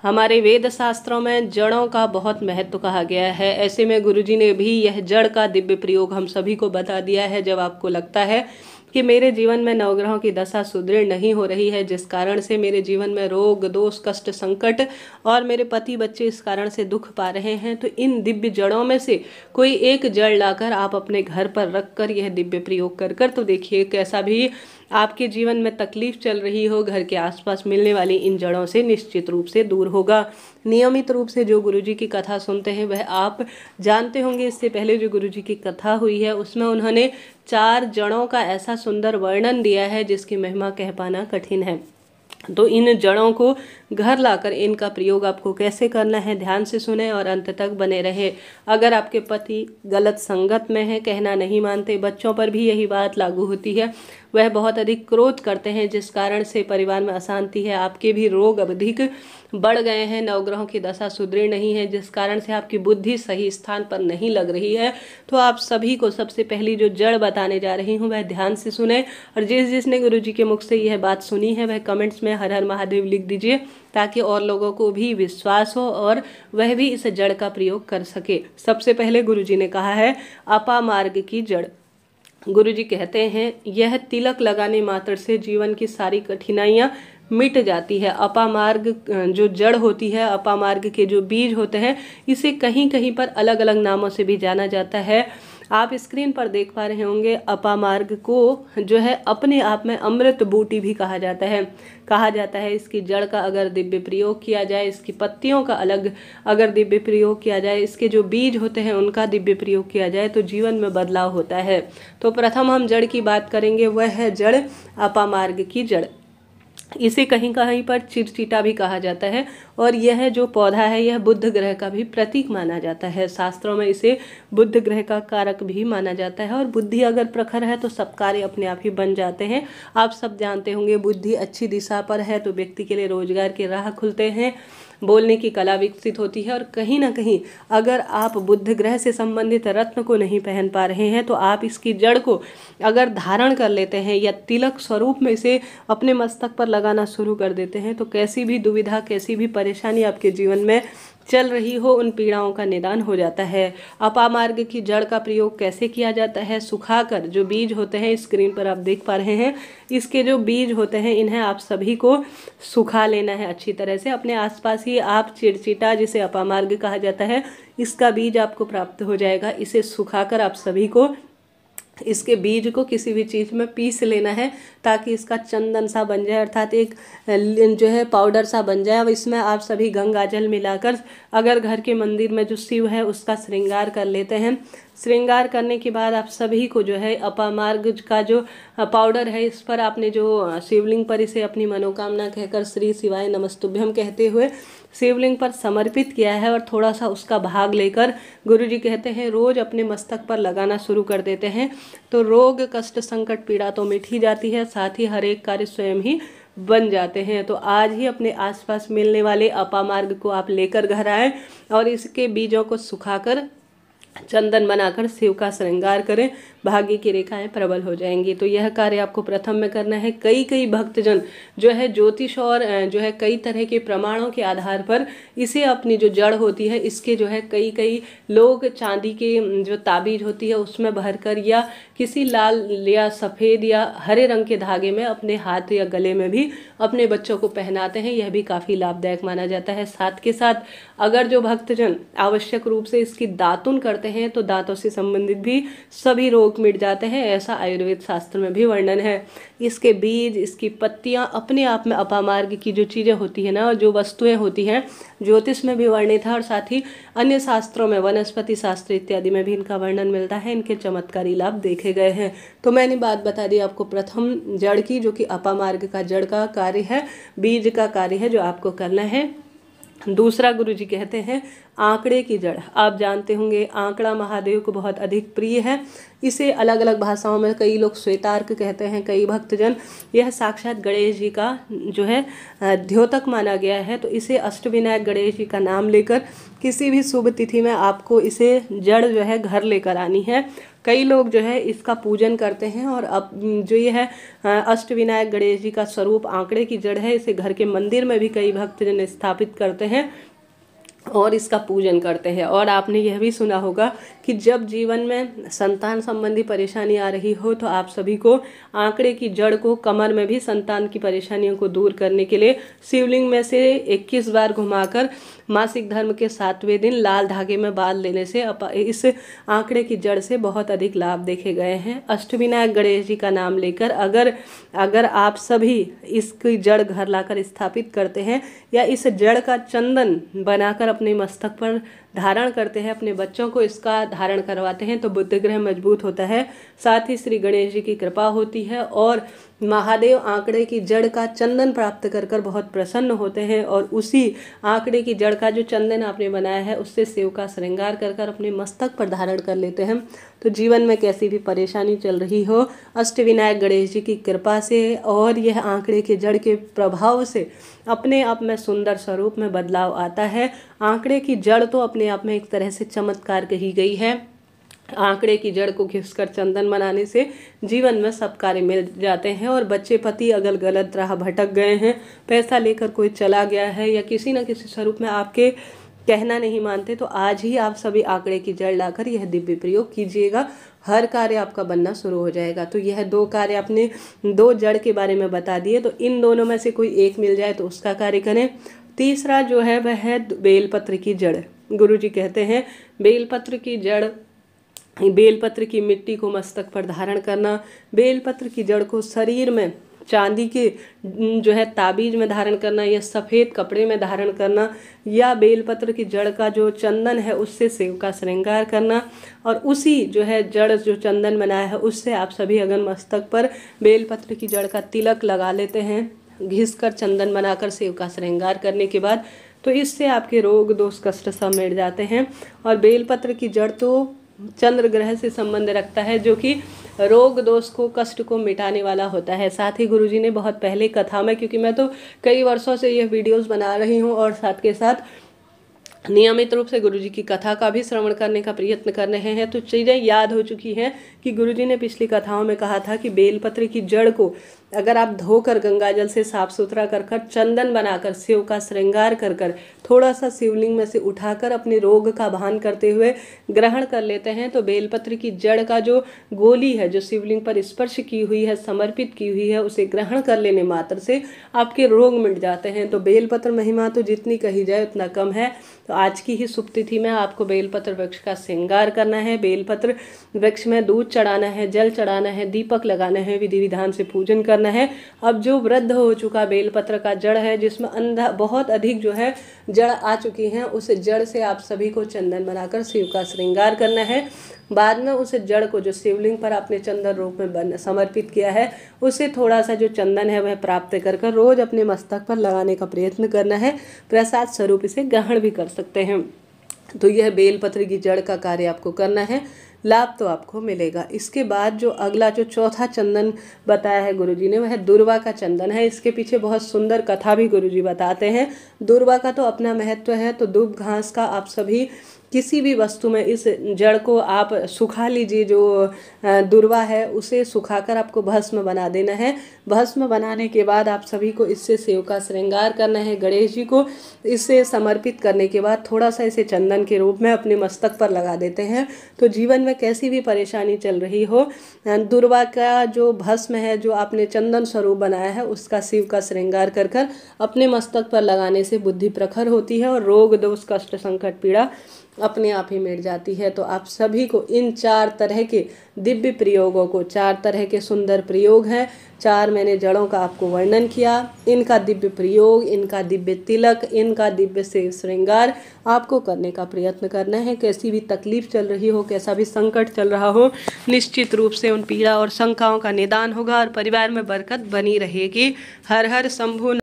हमारे वेद शास्त्रों में जड़ों का बहुत महत्व कहा गया है। ऐसे में गुरुजी ने भी यह जड़ का दिव्य प्रयोग हम सभी को बता दिया है। जब आपको लगता है कि मेरे जीवन में नवग्रहों की दशा सुदृढ़ नहीं हो रही है, जिस कारण से मेरे जीवन में रोग दोष कष्ट संकट और मेरे पति बच्चे इस कारण से दुख पा रहे हैं, तो इन दिव्य जड़ों में से कोई एक जड़ लाकर आप अपने घर पर रखकर यह दिव्य प्रयोग कर कर तो देखिए, कैसा भी आपके जीवन में तकलीफ चल रही हो, घर के आसपास मिलने वाली इन जड़ों से निश्चित रूप से दूर होगा। नियमित रूप से जो गुरुजी की कथा सुनते हैं वह आप जानते होंगे, इससे पहले जो गुरुजी की कथा हुई है उसमें उन्होंने 4 जड़ों का ऐसा सुंदर वर्णन दिया है जिसकी महिमा कह पाना कठिन है। तो इन जड़ों को घर लाकर इनका प्रयोग आपको कैसे करना है, ध्यान से सुने और अंत तक बने रहे। अगर आपके पति गलत संगत में है, कहना नहीं मानते, बच्चों पर भी यही बात लागू होती है, वह बहुत अधिक क्रोध करते हैं जिस कारण से परिवार में अशांति है, आपके भी रोग अधिक बढ़ गए हैं, नवग्रहों की दशा सुदृढ़ नहीं है जिस कारण से आपकी बुद्धि सही स्थान पर नहीं लग रही है, तो आप सभी को सबसे पहली जो जड़ बताने जा रही हूँ वह ध्यान से सुने। और जिसने गुरुजी के मुख से यह बात सुनी है वह कमेंट्स में हर हर महादेव लिख दीजिए, ताकि और लोगों को भी विश्वास हो और वह भी इस जड़ का प्रयोग कर सके। सबसे पहले गुरुजी ने कहा है अपामार्ग की जड़। गुरुजी कहते हैं यह तिलक लगाने मात्र से जीवन की सारी कठिनाइयाँ मिट जाती है। अपामार्ग जो जड़ होती है, अपामार्ग के जो बीज होते हैं, इसे कहीं कहीं पर अलग अलग नामों से भी जाना जाता है। आप स्क्रीन पर देख पा रहे होंगे, अपामार्ग को जो है अपने आप में अमृत बूटी भी कहा जाता है। इसकी जड़ का अगर दिव्य प्रयोग किया जाए, इसकी पत्तियों का अलग अगर दिव्य प्रयोग किया जाए, इसके जो बीज होते हैं उनका दिव्य प्रयोग किया जाए तो जीवन में बदलाव होता है। तो प्रथम हम जड़ की बात करेंगे, वह है जड़ अपामार्ग की जड़। इसे कहीं कहीं पर चिरचिटा भी कहा जाता है और यह जो पौधा है यह बुध ग्रह का भी प्रतीक माना जाता है। शास्त्रों में इसे बुध ग्रह का कारक भी माना जाता है और बुद्धि अगर प्रखर है तो सब कार्य अपने आप ही बन जाते हैं। आप सब जानते होंगे, बुद्धि अच्छी दिशा पर है तो व्यक्ति के लिए रोजगार के राह खुलते हैं, बोलने की कला विकसित होती है। और कहीं ना कहीं अगर आप बुध ग्रह से संबंधित रत्न को नहीं पहन पा रहे हैं तो आप इसकी जड़ को अगर धारण कर लेते हैं या तिलक स्वरूप में इसे अपने मस्तक पर लगाना शुरू कर देते हैं तो कैसी भी दुविधा, कैसी भी परेशानी आपके जीवन में चल रही हो, उन पीड़ाओं का निदान हो जाता है। अपामार्ग की जड़ का प्रयोग कैसे किया जाता है? सुखाकर जो बीज होते हैं, स्क्रीन पर आप देख पा रहे हैं, इसके जो बीज होते हैं इन्हें आप सभी को सुखा लेना है अच्छी तरह से। अपने आसपास ही आप चिरचिटा, जिसे अपामार्ग कहा जाता है, इसका बीज आपको प्राप्त हो जाएगा। इसे सुखाकर आप सभी को इसके बीज को किसी भी चीज़ में पीस लेना है ताकि इसका चंदन सा बन जाए, अर्थात एक जो है पाउडर सा बन जाए। अब इसमें आप सभी गंगा जल मिलाकर अगर घर के मंदिर में जो शिव है उसका श्रृंगार कर लेते हैं। श्रृंगार करने के बाद आप सभी को जो है अपामार्ग का जो पाउडर है इस पर आपने जो शिवलिंग पर इसे अपनी मनोकामना कहकर श्री शिवाय नमस्तुभ्यम कहते हुए शिवलिंग पर समर्पित किया है और थोड़ा सा उसका भाग लेकर गुरुजी कहते हैं रोज अपने मस्तक पर लगाना शुरू कर देते हैं तो रोग कष्ट संकट पीड़ा तो मिट ही जाती है, साथ ही हर एक कार्य स्वयं ही बन जाते हैं। तो आज ही अपने आसपास मिलने वाले अपामार्ग को आप लेकर घर आए और इसके बीजों को सुखाकर चंदन बनाकर शिव का श्रृंगार करें, भाग्य की रेखाएं प्रबल हो जाएंगी। तो यह कार्य आपको प्रथम में करना है। कई भक्तजन जो है ज्योतिष और जो है कई तरह के प्रमाणों के आधार पर इसे अपनी जो जड़ होती है इसके जो है कई लोग चांदी के जो ताबीज होती है उसमें भरकर या किसी लाल या सफ़ेद या हरे रंग के धागे में अपने हाथ या गले में भी अपने बच्चों को पहनाते हैं। यह भी काफ़ी लाभदायक माना जाता है। साथ के साथ अगर जो भक्तजन आवश्यक रूप से इसकी दातुन करते हैं तो दांतों से संबंधित भी सभी रोग मिट जाते हैं, ऐसा आयुर्वेद शास्त्र में भी वर्णन है। इसके बीज, इसकी पत्तियां अपने आप में अपामार्ग की जो चीज़ें होती है ना, और जो वस्तुएं होती हैं, ज्योतिष में भी वर्णित है और साथ ही अन्य शास्त्रों में, वनस्पति शास्त्र इत्यादि में भी इनका वर्णन मिलता है। इनके चमत्कारी लाभ देखे गए हैं। तो मैंने बात बता दी आपको प्रथम जड़ की, जो कि अपामार्ग का जड़ का कार्य है, बीज का कार्य है जो आपको करना है। दूसरा गुरुजी कहते हैं आंकड़े की जड़। आप जानते होंगे आंकड़ा महादेव को बहुत अधिक प्रिय है। इसे अलग अलग भाषाओं में कई लोग श्वेतार्क कहते हैं, कई भक्तजन यह साक्षात गणेश जी का जो है द्योतक माना गया है। तो इसे अष्टविनायक गणेश जी का नाम लेकर किसी भी शुभ तिथि में आपको इसे जड़ जो है घर लेकर आनी है। कई लोग जो है इसका पूजन करते हैं। और अब जो ये है अष्टविनायक गणेश जी का स्वरूप आंकड़े की जड़ है, इसे घर के मंदिर में भी कई भक्तजन स्थापित करते हैं और इसका पूजन करते हैं। और आपने यह भी सुना होगा कि जब जीवन में संतान संबंधी परेशानी आ रही हो तो आप सभी को आंकड़े की जड़ को कमर में भी संतान की परेशानियों को दूर करने के लिए शिवलिंग में से 21 बार घुमाकर मासिक धर्म के 7वें दिन लाल धागे में बांध लेने से इस आंकड़े की जड़ से बहुत अधिक लाभ देखे गए हैं। अष्टविनायक गणेश जी का नाम लेकर अगर आप सभी इसकी जड़ घर लाकर स्थापित करते हैं या इस जड़ का चंदन बनाकर अपने मस्तक पर धारण करते हैं, अपने बच्चों को इसका धारण करवाते हैं, तो बुद्धि ग्रह मजबूत होता है। साथ ही श्री गणेश जी की कृपा होती है और महादेव आंकड़े की जड़ का चंदन प्राप्त कर कर बहुत प्रसन्न होते हैं और उसी आंकड़े की जड़ का जो चंदन आपने बनाया है उससे शिव का श्रृंगार कर कर अपने मस्तक पर धारण कर लेते हैं। तो जीवन में कैसी भी परेशानी चल रही हो, अष्टविनायक गणेश जी की कृपा से और यह आंकड़े के जड़ के प्रभाव से अपने आप में सुंदर स्वरूप में बदलाव आता है। आंकड़े की जड़ तो अपने आप में एक तरह से चमत्कार कही गई है। आंकड़े की जड़ को घिसकर चंदन बनाने से जीवन में सब कार्य मिल जाते हैं। और बच्चे पति अगर गलत राह भटक गए हैं, पैसा लेकर कोई चला गया है या किसी न किसी स्वरूप में आपके कहना नहीं मानते, तो आज ही आप सभी आंकड़े की जड़ लाकर यह दिव्य प्रयोग कीजिएगा, हर कार्य आपका बनना शुरू हो जाएगा। तो यह 2 कार्य आपने 2 जड़ के बारे में बता दिए, तो इन दोनों में से कोई एक मिल जाए तो उसका कार्य करें। तीसरा जो है वह है बेलपत्र की जड़। गुरुजी कहते हैं बेलपत्र की जड़, बेलपत्र की मिट्टी को मस्तक पर धारण करना, बेलपत्र की जड़ को शरीर में चांदी के जो है ताबीज में धारण करना या सफ़ेद कपड़े में धारण करना, या बेलपत्र की जड़ का जो चंदन है उससे शिव का श्रृंगार करना, और उसी जो है जड़ जो चंदन बनाया है उससे आप सभी अगर मस्तक पर बेलपत्र की जड़ का तिलक लगा लेते हैं, घिसकर चंदन बनाकर शिव का श्रृंगार करने के बाद, तो इससे आपके रोग दोष कष्ट सब मिट जाते हैं। और बेलपत्र की जड़ तो चंद्र ग्रह से संबंध रखता है जो कि रोग दोष को कष्ट को मिटाने वाला होता है। साथ ही गुरुजी ने बहुत पहले कथा में, क्योंकि मैं तो कई वर्षों से यह वीडियोस बना रही हूँ और साथ के साथ नियमित रूप से गुरुजी की कथा का भी श्रवण करने का प्रयत्न कर रहे हैं, तो चीज़ें याद हो चुकी हैं कि गुरुजी ने पिछली कथाओं में कहा था कि बेलपत्र की जड़ को अगर आप धोकर गंगा जल से साफ सुथरा कर कर चंदन बनाकर शिव का श्रृंगार कर कर थोड़ा सा शिवलिंग में से उठाकर अपने रोग का भान करते हुए ग्रहण कर लेते हैं, तो बेलपत्र की जड़ का जो गोली है जो शिवलिंग पर स्पर्श की हुई है, समर्पित की हुई है, उसे ग्रहण कर लेने मात्र से आपके रोग मिट जाते हैं। तो बेलपत्र महिमा तो जितनी कही जाए उतना कम है। तो आज की ही शुभ तिथि में आपको बेलपत्र वृक्ष का श्रृंगार करना है, बेलपत्र वृक्ष में दूध चढ़ाना है, जल चढ़ाना है, दीपक लगाना है, विधि विधान से पूजन करना है। अब जो वृद्ध हो चुका बेलपत्र का जड़ है जिसमें अंधा बहुत अधिक जो है जड़ आ चुकी हैं, उस जड़ से आप सभी को चंदन बनाकर शिव का श्रृंगार करना है। बाद में उस जड़ को जो शिवलिंग पर आपने चंदन रूप में समर्पित किया है उसे थोड़ा सा जो चंदन है वह प्राप्त कर कर रोज अपने मस्तक पर लगाने का प्रयत्न करना है। प्रसाद स्वरूप इसे ग्रहण भी कर सकते हैं। तो यह बेलपत्र की जड़ का कार्य आपको करना है, लाभ तो आपको मिलेगा। इसके बाद जो अगला जो चौथा चंदन बताया है गुरुजी ने वह दुर्वा का चंदन है। इसके पीछे बहुत सुंदर कथा भी गुरुजी बताते हैं। दुर्वा का तो अपना महत्व है। तो दूब घास का आप सभी किसी भी वस्तु में इस जड़ को आप सुखा लीजिए, जो दुर्वा है उसे सुखाकर आपको भस्म बना देना है। भस्म बनाने के बाद आप सभी को इससे शिव का श्रृंगार करना है। गणेश जी को इससे समर्पित करने के बाद थोड़ा सा इसे चंदन के रूप में अपने मस्तक पर लगा देते हैं। तो जीवन में कैसी भी परेशानी चल रही हो, दुर्वा का जो भस्म है जो आपने चंदन स्वरूप बनाया है उसका शिव का श्रृंगार कर कर अपने मस्तक पर लगाने से बुद्धि प्रखर होती है और रोग दोष कष्ट संकट पीड़ा अपने आप ही मिट जाती है। तो आप सभी को इन 4 तरह के दिव्य प्रयोगों को, 4 तरह के सुंदर प्रयोग हैं, 4 मैंने जड़ों का आपको वर्णन किया, इनका दिव्य प्रयोग, इनका दिव्य तिलक, इनका दिव्य से श्रृंगार आपको करने का प्रयत्न करना है। कैसी भी तकलीफ चल रही हो, कैसा भी संकट चल रहा हो, निश्चित रूप से उन पीड़ा और शंकाओं का निदान होगा और परिवार में बरकत बनी रहेगी। हर हर शंभु।